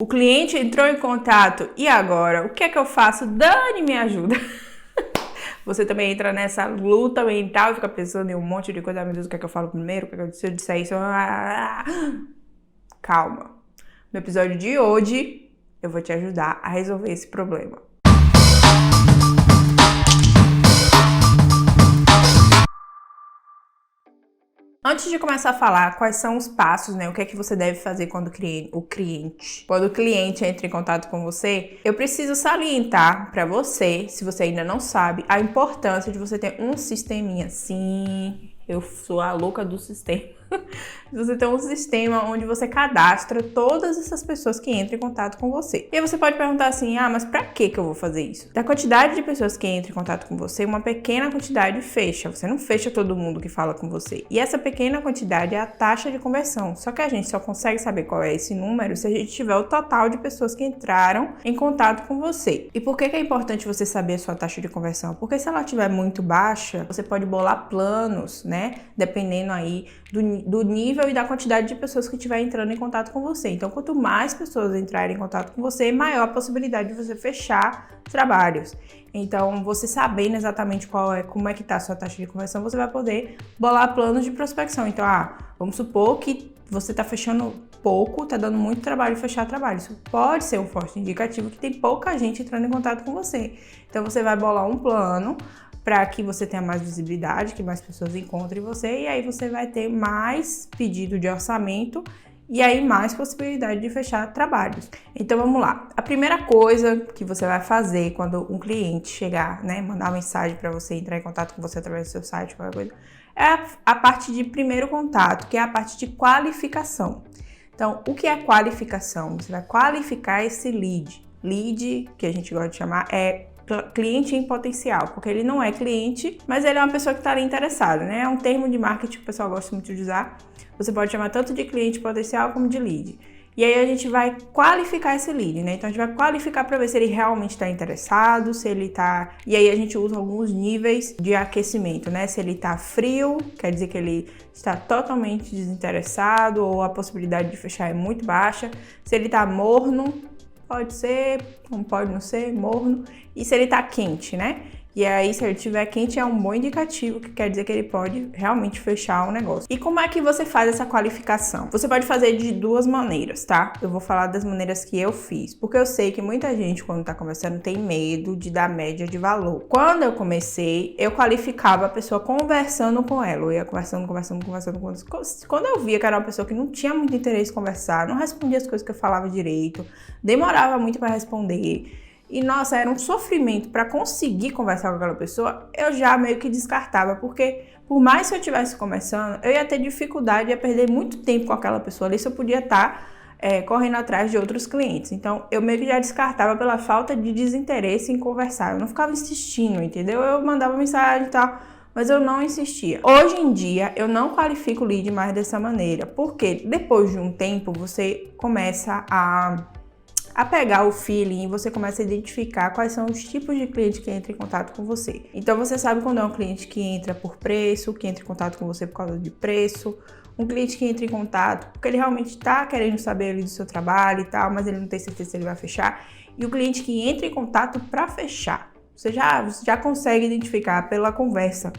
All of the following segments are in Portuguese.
O cliente entrou em contato e agora? O que é que eu faço? Dani, me ajuda. Você também entra nessa luta mental e fica pensando em um monte de coisa. Meu Deus, o que é que eu falo primeiro? O que é que se eu disser isso? Calma. No episódio de hoje, eu vou te ajudar a resolver esse problema. Antes de começar a falar quais são os passos, né? O que é que você deve fazer quando o cliente entra em contato com você, eu preciso salientar para você, se você ainda não sabe, a importância de você ter um sisteminha. Sim, eu sou a louca do sistema. Você tem um sistema onde você cadastra todas essas pessoas que entram em contato com você. E aí você pode perguntar assim, mas pra que eu vou fazer isso? Da quantidade de pessoas que entram em contato com você, uma pequena quantidade fecha. Você não fecha todo mundo que fala com você. E essa pequena quantidade é a taxa de conversão. Só que a gente só consegue saber qual é esse número se a gente tiver o total de pessoas que entraram em contato com você. E por que é importante você saber a sua taxa de conversão? Porque se ela estiver muito baixa, você pode bolar planos, né? Dependendo aí do nível e da quantidade de pessoas que estiver entrando em contato com você. Então, quanto mais pessoas entrarem em contato com você, maior a possibilidade de você fechar trabalhos. Então, você sabendo exatamente como é que está a sua taxa de conversão, você vai poder bolar planos de prospecção. Então, vamos supor que você está fechando pouco, está dando muito trabalho fechar trabalho. Isso pode ser um forte indicativo que tem pouca gente entrando em contato com você. Então, você vai bolar um plano para que você tenha mais visibilidade, que mais pessoas encontrem você, e aí você vai ter mais pedido de orçamento e aí mais possibilidade de fechar trabalhos. Então vamos lá. A primeira coisa que você vai fazer quando um cliente chegar, né, mandar uma mensagem para você, entrar em contato com você através do seu site, qualquer coisa, é a parte de primeiro contato, que é a parte de qualificação. Então, o que é qualificação? Você vai qualificar esse lead. Lead, que a gente gosta de chamar, é cliente em potencial, porque ele não é cliente, mas ele é uma pessoa que está ali interessada, né? É um termo de marketing que o pessoal gosta muito de usar. Você pode chamar tanto de cliente potencial como de lead. E aí a gente vai qualificar esse lead, né? Então a gente vai qualificar para ver se ele realmente está interessado, se ele está... E aí a gente usa alguns níveis de aquecimento, né? Se ele está frio, quer dizer que ele está totalmente desinteressado ou a possibilidade de fechar é muito baixa. Se ele está morno, pode ser, não pode não ser, morno. E se ele tá quente, né? E aí, se ele estiver quente, é um bom indicativo, que quer dizer que ele pode realmente fechar o negócio. E como é que você faz essa qualificação? Você pode fazer de duas maneiras, tá? Eu vou falar das maneiras que eu fiz, porque eu sei que muita gente, quando tá conversando, tem medo de dar média de valor. Quando eu comecei, eu qualificava a pessoa conversando com ela. Eu ia conversando. Quando eu via que era uma pessoa que não tinha muito interesse em conversar, não respondia as coisas que eu falava direito, demorava muito para responder, e nossa, era um sofrimento para conseguir conversar com aquela pessoa, eu já meio que descartava, porque por mais que eu estivesse conversando, eu ia ter dificuldade, ia perder muito tempo com aquela pessoa ali, se eu podia estar correndo atrás de outros clientes. Então, eu meio que já descartava pela falta de desinteresse em conversar. Eu não ficava insistindo, entendeu? Eu mandava mensagem e tal, mas eu não insistia. Hoje em dia, eu não qualifico o lead mais dessa maneira, porque depois de um tempo, você começa a pegar o feeling, você começa a identificar quais são os tipos de cliente que entra em contato com você. Então você sabe quando é um cliente que entra por preço, que entra em contato com você por causa de preço, um cliente que entra em contato porque ele realmente está querendo saber ali do seu trabalho e tal, mas ele não tem certeza se ele vai fechar, e o cliente que entra em contato para fechar. Você já consegue identificar pela conversa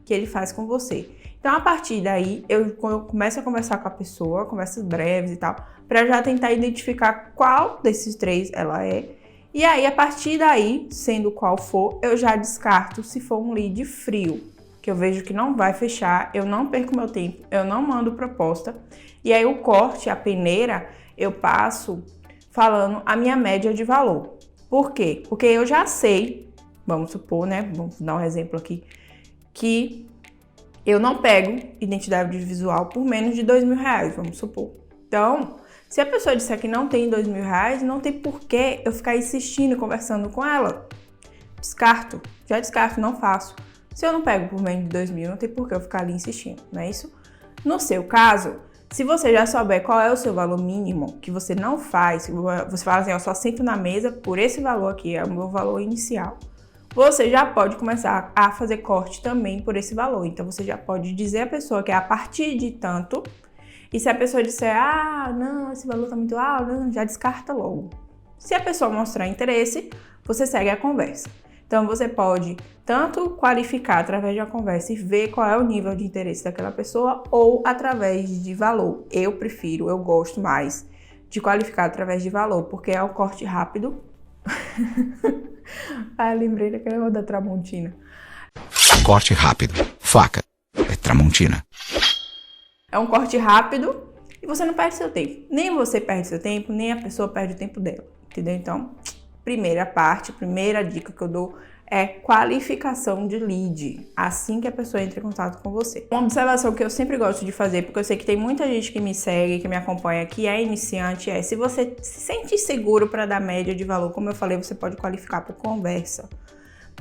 que ele faz com você. Então, a partir daí, quando eu começo a conversar com a pessoa, conversas breves e tal, para já tentar identificar qual desses três ela é. E aí, a partir daí, sendo qual for, eu já descarto se for um lead frio, que eu vejo que não vai fechar, eu não perco meu tempo, eu não mando proposta. E aí, o corte, a peneira, eu passo falando a minha média de valor. Por quê? Porque eu já sei, vamos supor, né? Vamos dar um exemplo aqui, que eu não pego identidade visual por menos de R$2.000, vamos supor. Então, se a pessoa disser que não tem R$2.000, não tem por que eu ficar insistindo, conversando com ela. Já descarto, não faço. Se eu não pego por menos de R$2.000, não tem por que eu ficar ali insistindo, não é isso? No seu caso, se você já souber qual é o seu valor mínimo, que você não faz, você fala assim, eu só sento na mesa por esse valor aqui, é o meu valor inicial. Você já pode começar a fazer corte também por esse valor. Então, você já pode dizer à pessoa que a partir de tanto, E se a pessoa disser, ah, não, esse valor tá muito alto, não, já descarta logo. Se a pessoa mostrar interesse, você segue a conversa. Então, você pode tanto qualificar através de uma conversa e ver qual é o nível de interesse daquela pessoa, ou através de valor. Eu gosto mais de qualificar através de valor, porque é o corte rápido. Ah, lembrei daquele negócio da Tramontina. Corte rápido. Faca. É Tramontina. É um corte rápido e você não perde seu tempo. Nem você perde seu tempo, nem a pessoa perde o tempo dela. Entendeu? Então, primeira dica que eu dou é qualificação de lead, assim que a pessoa entra em contato com você. Uma observação que eu sempre gosto de fazer, porque eu sei que tem muita gente que me segue, que me acompanha, que é iniciante, se você se sente seguro para dar média de valor, como eu falei, você pode qualificar por conversa.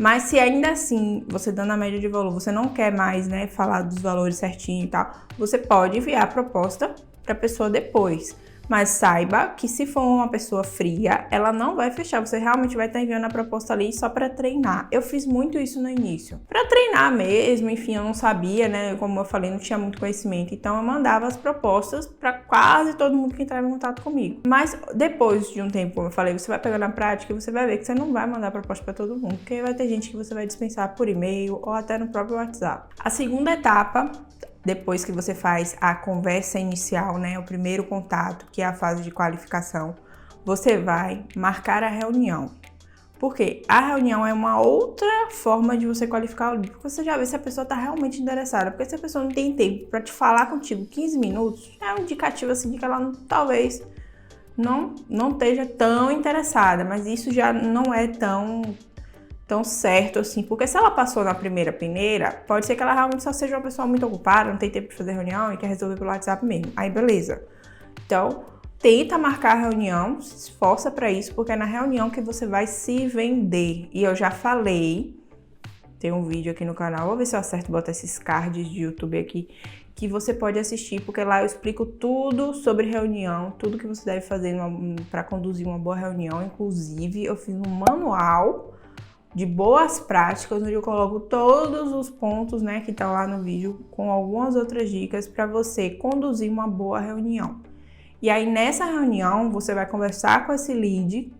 Mas se ainda assim, você dando a média de valor, você não quer mais, né, falar dos valores certinho e tal, você pode enviar a proposta para a pessoa depois. Mas saiba que se for uma pessoa fria, ela não vai fechar. Você realmente vai estar enviando a proposta ali só para treinar. Eu fiz muito isso no início. Para treinar mesmo, enfim, eu não sabia, né? Como eu falei, não tinha muito conhecimento. Então eu mandava as propostas para quase todo mundo que entrava em contato comigo. Mas depois de um tempo, como eu falei, você vai pegar na prática e você vai ver que você não vai mandar proposta para todo mundo. Porque vai ter gente que você vai dispensar por e-mail ou até no próprio WhatsApp. A segunda etapa, depois que você faz a conversa inicial, né, o primeiro contato, que é a fase de qualificação, você vai marcar a reunião. Porque a reunião é uma outra forma de você qualificar o lead, porque você já vê se a pessoa está realmente interessada. Porque se a pessoa não tem tempo para te falar contigo 15 minutos, é um indicativo assim de que ela talvez não esteja tão interessada, mas isso já não é tão certo assim, porque se ela passou na primeira peneira, pode ser que ela realmente só seja uma pessoa muito ocupada, não tem tempo de fazer reunião e quer resolver pelo WhatsApp mesmo. Aí beleza. Então, tenta marcar a reunião, se esforça para isso, porque é na reunião que você vai se vender. E eu já falei, tem um vídeo aqui no canal, vou ver se eu acerto botar esses cards de YouTube aqui, que você pode assistir, porque lá eu explico tudo sobre reunião, tudo que você deve fazer para conduzir uma boa reunião. Inclusive, eu fiz um manual de boas práticas, onde eu coloco todos os pontos, né, que tá lá no vídeo, com algumas outras dicas para você conduzir uma boa reunião. E aí, nessa reunião, você vai conversar com esse lead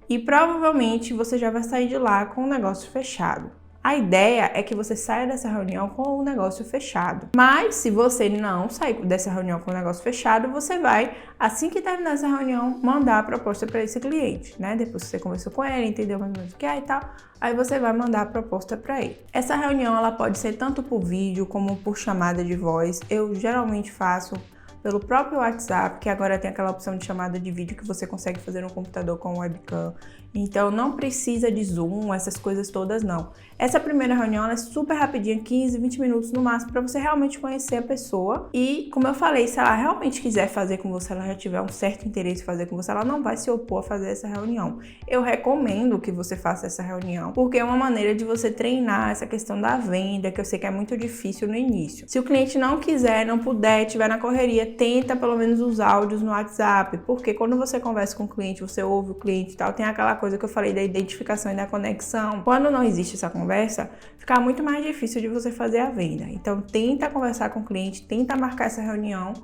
e provavelmente você já vai sair de lá com o negócio fechado. A ideia é que você saia dessa reunião com o negócio fechado. Mas se você não sair dessa reunião com o negócio fechado, você vai, assim que terminar essa reunião, mandar a proposta para esse cliente, né? Depois que você conversou com ele, entendeu mais ou menos o que é e tal, aí você vai mandar a proposta para ele. Essa reunião ela pode ser tanto por vídeo como por chamada de voz. Eu geralmente faço pelo próprio WhatsApp, que agora tem aquela opção de chamada de vídeo que você consegue fazer no computador com webcam. Então não precisa de Zoom, essas coisas todas não. Essa primeira reunião é super rapidinha, 15, 20 minutos no máximo, para você realmente conhecer a pessoa. E, como eu falei, se ela realmente quiser fazer com você, ela já tiver um certo interesse em fazer com você, ela não vai se opor a fazer essa reunião. Eu recomendo que você faça essa reunião, porque é uma maneira de você treinar essa questão da venda, que eu sei que é muito difícil no início. Se o cliente não quiser, não puder, estiver na correria, tenta pelo menos os áudios no WhatsApp, porque quando você conversa com o cliente, você ouve o cliente e tal, tem aquela coisa que eu falei da identificação e da conexão. Quando não existe essa conversa, fica muito mais difícil de você fazer a venda. Então, tenta conversar com o cliente, tenta marcar essa reunião,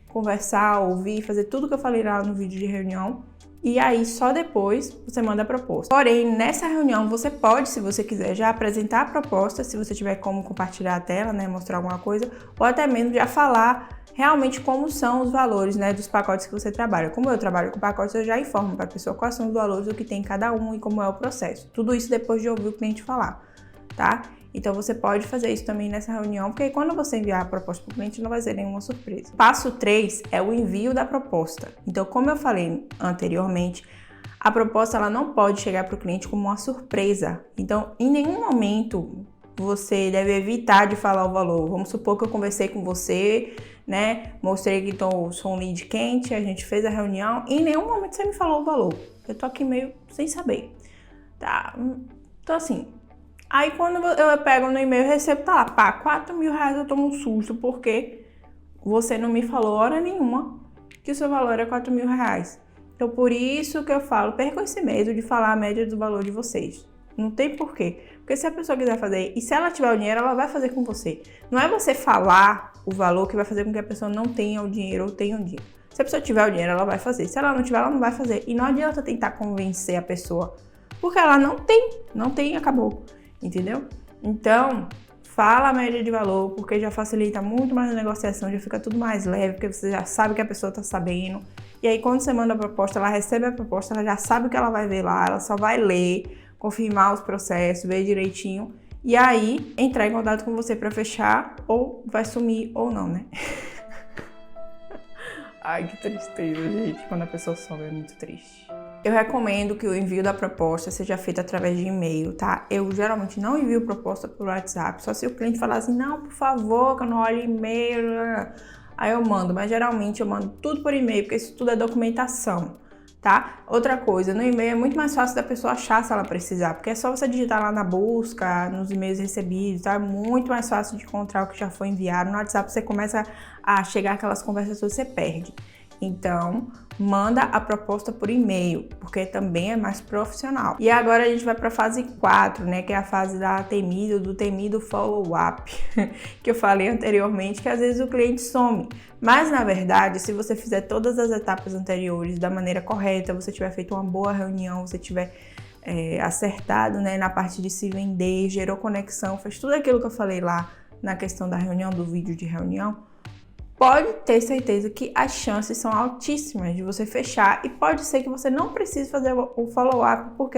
conversar, ouvir, fazer tudo que eu falei lá no vídeo de reunião. E aí, só depois, você manda a proposta. Porém, nessa reunião, você pode, se você quiser, já apresentar a proposta, se você tiver como compartilhar a tela, né, mostrar alguma coisa, ou até mesmo já falar realmente como são os valores, né, dos pacotes que você trabalha. Como eu trabalho com pacotes, eu já informo para a pessoa quais são os valores do que tem cada um e como é o processo. Tudo isso depois de ouvir o cliente falar, tá? Então você pode fazer isso também nessa reunião, porque aí quando você enviar a proposta para o cliente não vai ser nenhuma surpresa. Passo 3 é o envio da proposta. Então, como eu falei anteriormente, a proposta ela não pode chegar para o cliente como uma surpresa. Então, em nenhum momento você deve evitar de falar o valor. Vamos supor que eu conversei com você, né? Mostrei que sou um lead quente, a gente fez a reunião e em nenhum momento você me falou o valor. Eu tô aqui meio sem saber, tá? Então assim, aí quando eu pego no e-mail e recebo, tá lá, pá, R$4.000 eu tomo um susto, porque você não me falou hora nenhuma que o seu valor é R$4.000. Então por isso que eu falo, percam esse medo de falar a média do valor de vocês. Não tem porquê. Porque se a pessoa quiser fazer, e se ela tiver o dinheiro, ela vai fazer com você. Não é você falar o valor que vai fazer com que a pessoa não tenha o dinheiro ou tenha o dinheiro. Se a pessoa tiver o dinheiro, ela vai fazer. Se ela não tiver, ela não vai fazer. E não adianta tentar convencer a pessoa, porque ela não tem, acabou, entendeu? Então, fala a média de valor, porque já facilita muito mais a negociação, já fica tudo mais leve, porque você já sabe que a pessoa tá sabendo. E aí, quando você manda a proposta, ela recebe a proposta, ela já sabe o que ela vai ver lá, ela só vai ler, confirmar os processos, ver direitinho, e aí entrar em contato com você para fechar, ou vai sumir ou não, né? Ai, que tristeza, gente. Quando a pessoa some é muito triste. Eu recomendo que o envio da proposta seja feito através de e-mail, tá? Eu geralmente não envio proposta por WhatsApp, só se o cliente falar assim, não, por favor, que eu não olho e-mail. Aí eu mando, mas geralmente eu mando tudo por e-mail, porque isso tudo é documentação, tá? Outra coisa, no e-mail é muito mais fácil da pessoa achar se ela precisar, porque é só você digitar lá na busca, nos e-mails recebidos, tá? É muito mais fácil de encontrar o que já foi enviado. No WhatsApp você começa a chegar aquelas conversas que você perde. Então, manda a proposta por e-mail, porque também é mais profissional. E agora a gente vai para a fase 4, né, que é a fase do temido follow-up, que eu falei anteriormente, que às vezes o cliente some. Mas, na verdade, se você fizer todas as etapas anteriores da maneira correta, você tiver feito uma boa reunião, você tiver acertado, né, na parte de se vender, gerou conexão, fez tudo aquilo que eu falei lá na questão da reunião, do vídeo de reunião, pode ter certeza que as chances são altíssimas de você fechar e pode ser que você não precise fazer o follow-up porque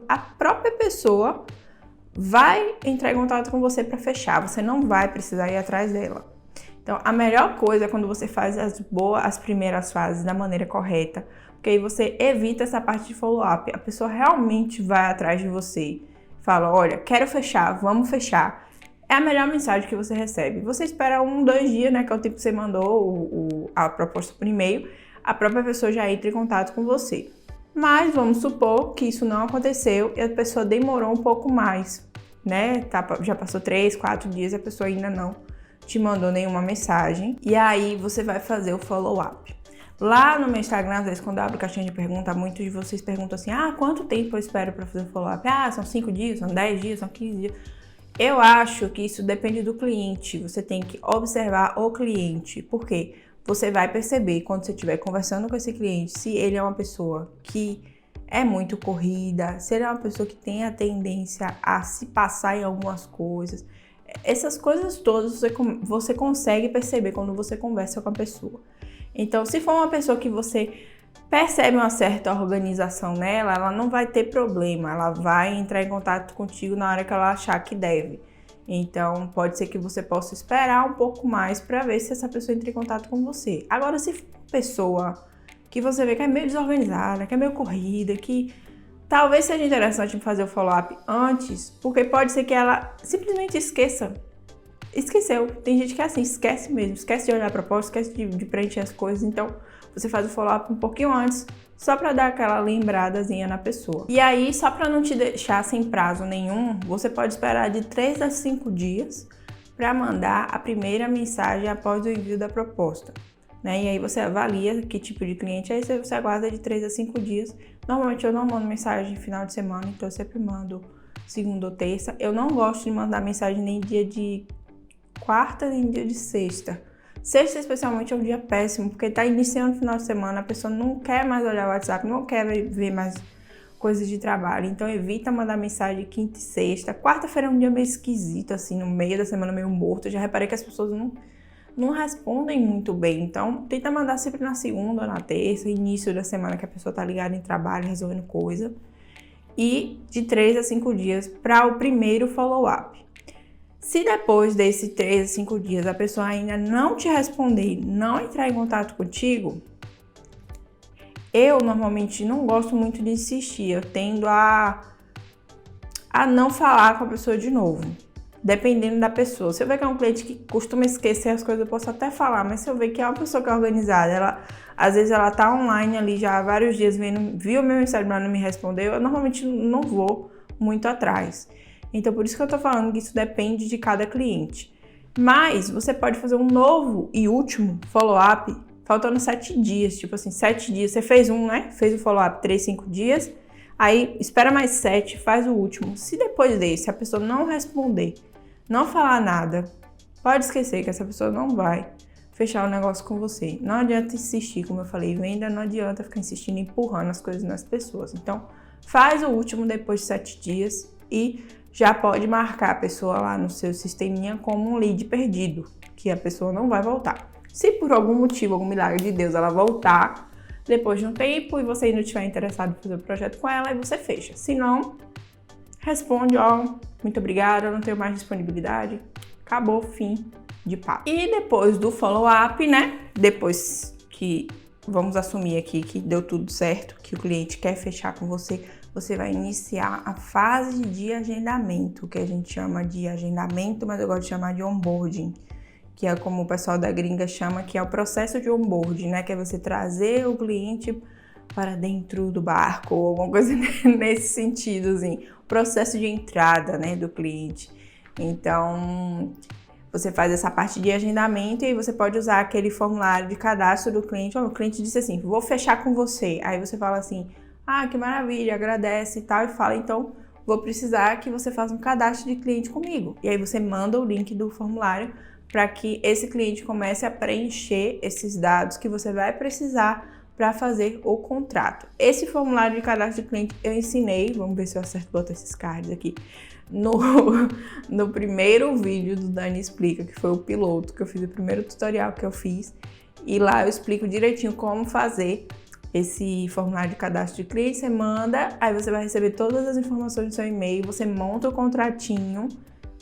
a própria pessoa vai entrar em contato com você para fechar, você não vai precisar ir atrás dela. Então, a melhor coisa é quando você faz as primeiras fases da maneira correta, porque aí você evita essa parte de follow-up, a pessoa realmente vai atrás de você, fala, olha, quero fechar, vamos fechar. É a melhor mensagem que você recebe. Você espera 1-2 dias, né, que é o tempo que você mandou a proposta por e-mail, a própria pessoa já entra em contato com você. Mas vamos supor que isso não aconteceu e a pessoa demorou um pouco mais, né? Já passou 3-4 dias e a pessoa ainda não te mandou nenhuma mensagem. E aí você vai fazer o follow-up. Lá no meu Instagram, às vezes, quando eu abro caixinha de pergunta, muitos de vocês perguntam assim, quanto tempo eu espero para fazer o follow-up? São 5 dias, são 10 dias, são 15 dias. Eu acho que isso depende do cliente, você tem que observar o cliente, porque você vai perceber quando você estiver conversando com esse cliente, se ele é uma pessoa que é muito corrida, se ele é uma pessoa que tem a tendência a se passar em algumas coisas. Essas coisas todas você consegue perceber quando você conversa com a pessoa. Então, se for uma pessoa que você percebe uma certa organização nela, ela não vai ter problema, ela vai entrar em contato contigo na hora que ela achar que deve. Então, pode ser que você possa esperar um pouco mais para ver se essa pessoa entra em contato com você. Agora, se for uma pessoa que você vê que é meio desorganizada, que é meio corrida, que talvez seja interessante fazer o follow-up antes, porque pode ser que ela simplesmente esqueceu. Tem gente que é assim, esquece mesmo, esquece de olhar a proposta, esquece de preencher as coisas, então você faz o follow-up um pouquinho antes, só para dar aquela lembradazinha na pessoa. E aí, só para não te deixar sem prazo nenhum, você pode esperar de 3 a 5 dias para mandar a primeira mensagem após o envio da proposta, né? E aí você avalia que tipo de cliente é, você aguarda de 3 a 5 dias. Normalmente eu não mando mensagem no final de semana, então eu sempre mando segunda ou terça. Eu não gosto de mandar mensagem nem dia de quarta, nem dia de sexta. Sexta, especialmente, é um dia péssimo, porque tá iniciando o final de semana, a pessoa não quer mais olhar o WhatsApp, não quer ver mais coisas de trabalho. Então, evita mandar mensagem quinta e sexta. Quarta-feira é um dia meio esquisito, assim, no meio da semana, meio morto. Eu já reparei que as pessoas não respondem muito bem. Então, tenta mandar sempre na segunda ou na terça, início da semana que a pessoa tá ligada em trabalho, resolvendo coisa. E de 3 a 5 dias para o primeiro follow-up. Se depois desses 3 a 5 dias a pessoa ainda não te responder, não entrar em contato contigo, eu normalmente não gosto muito de insistir, eu tendo a não falar com a pessoa de novo, dependendo da pessoa. Se eu ver que é um cliente que costuma esquecer as coisas, eu posso até falar, mas se eu ver que é uma pessoa que é organizada, às vezes ela tá online ali já há vários dias, viu meu mensagem, mas não me respondeu, eu normalmente não vou muito atrás. Então, por isso que eu tô falando que isso depende de cada cliente. Mas você pode fazer um novo e último follow-up faltando 7 dias. Tipo assim, 7 dias. Você fez né? Fez o follow-up 3, 5 dias. Aí espera mais 7, faz o último. Se depois desse a pessoa não responder, não falar nada, pode esquecer que essa pessoa não vai fechar o negócio com você. Não adianta insistir, como eu falei, venda, não adianta ficar insistindo, empurrando as coisas nas pessoas. Então, faz o último depois de 7 dias e já pode marcar a pessoa lá no seu sisteminha como um lead perdido, que a pessoa não vai voltar. Se por algum motivo, algum milagre de Deus, ela voltar depois de um tempo e você ainda estiver interessado em fazer o projeto com ela, aí você fecha. Se não, responde, ó, muito obrigada, eu não tenho mais disponibilidade. Acabou, fim de papo. E depois do follow-up, né? Depois que vamos assumir aqui que deu tudo certo, que o cliente quer fechar com você, você vai iniciar a fase de agendamento, que a gente chama de agendamento, mas eu gosto de chamar de onboarding, que é como o pessoal da gringa chama, que é o processo de onboarding, né? Que é você trazer o cliente para dentro do barco, ou alguma coisa nesse sentido, assim. O processo de entrada, né, do cliente. Então, você faz essa parte de agendamento e aí você pode usar aquele formulário de cadastro do cliente. O cliente disse assim, vou fechar com você. Aí você fala assim, ah, que maravilha, agradece e tal. E fala, então, vou precisar que você faça um cadastro de cliente comigo. E aí você manda o link do formulário para que esse cliente comece a preencher esses dados que você vai precisar para fazer o contrato. Esse formulário de cadastro de cliente eu ensinei, vamos ver se eu acerto botar esses cards aqui, no primeiro vídeo do Dani Explica, que foi o piloto, que eu fiz o primeiro tutorial que eu fiz, e lá eu explico direitinho como fazer esse formulário de cadastro de cliente. Você manda, aí você vai receber todas as informações no seu e-mail, você monta o contratinho,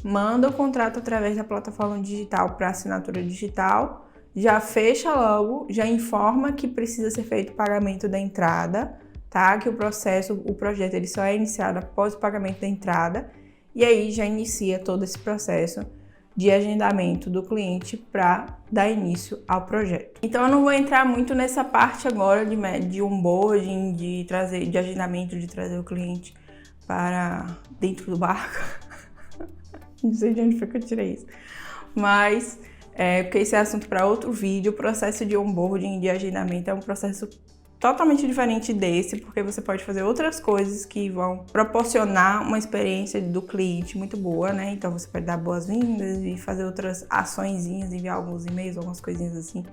manda o contrato através da plataforma digital para assinatura digital, já fecha logo, já informa que precisa ser feito o pagamento da entrada, tá? Que o projeto ele só é iniciado após o pagamento da entrada, e aí já inicia todo esse processo de agendamento do cliente para dar início ao projeto. Então eu não vou entrar muito nessa parte agora de onboarding, de agendamento, de trazer o cliente para dentro do barco. Não sei de onde foi que eu tirei isso. Mas, porque esse é assunto para outro vídeo, o processo de onboarding, de agendamento é um processo totalmente diferente desse, porque você pode fazer outras coisas que vão proporcionar uma experiência do cliente muito boa, né? Então você pode dar boas-vindas e fazer outras açõezinhas, enviar alguns e-mails, algumas coisinhas assim.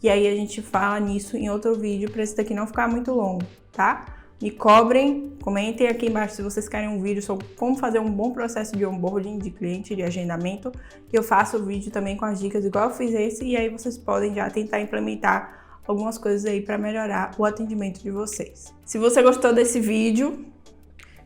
E aí a gente fala nisso em outro vídeo, para esse daqui não ficar muito longo, tá? Me cobrem, comentem aqui embaixo se vocês querem um vídeo sobre como fazer um bom processo de onboarding de cliente, de agendamento, que eu faço o vídeo também com as dicas igual eu fiz esse, e aí vocês podem já tentar implementar algumas coisas aí para melhorar o atendimento de vocês. Se você gostou desse vídeo,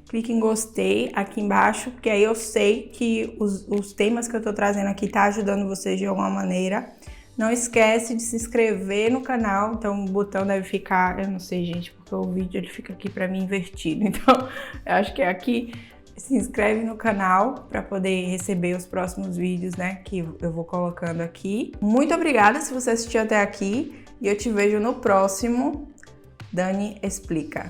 clique em gostei aqui embaixo, porque aí eu sei que os temas que eu tô trazendo aqui tá ajudando vocês de alguma maneira. Não esquece de se inscrever no canal, então o botão deve ficar, eu não sei gente, porque o vídeo ele fica aqui para mim invertido, então eu acho que é aqui. Se inscreve no canal para poder receber os próximos vídeos, né, que eu vou colocando aqui. Muito obrigada se você assistiu até aqui e eu te vejo no próximo Dani Explica.